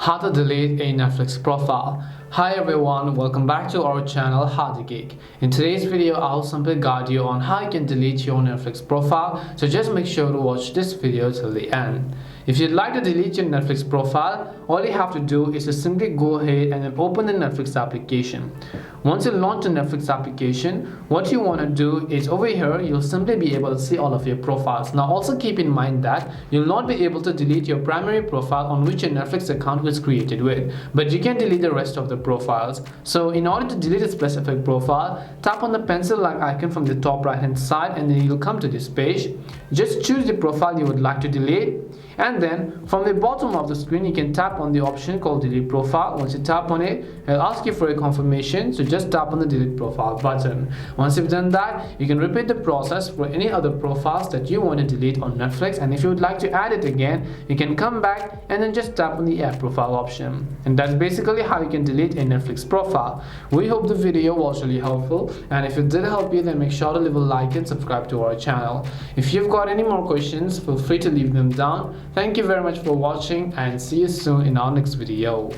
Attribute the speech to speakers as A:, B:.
A: How to delete a Netflix profile. Hi everyone, welcome back to our channel How to Geek. In today's video, I'll simply guide you on how you can delete your Netflix profile, so just make sure to watch this video till the end. If you'd like to delete your Netflix profile, all you have to do is to simply go ahead and then open the Netflix application. Once you launch the Netflix application, what you want to do is over here, you'll simply be able to see all of your profiles. Now also keep in mind that you'll not be able to delete your primary profile on which your Netflix account was created with, but you can delete the rest of the profiles. So in order to delete a specific profile, tap on the pencil-like icon from the top right hand side and then you'll come to this page. Just choose the profile you would like to delete, and then from the bottom of the screen you can tap on the option called delete profile. Once you tap on it, it'll ask you for a confirmation, so just tap on the delete profile button. Once you've done that, you can repeat the process for any other profiles that you want to delete on Netflix, and if you would like to add it again, you can come back and then just tap on the add profile option. And that's basically how you can delete a Netflix profile. We hope the video was really helpful, and if it did help you, then make sure to leave a like and subscribe to our channel. If you've got any more questions, feel free to leave them down. Thank you very much for watching and see you soon in our next video.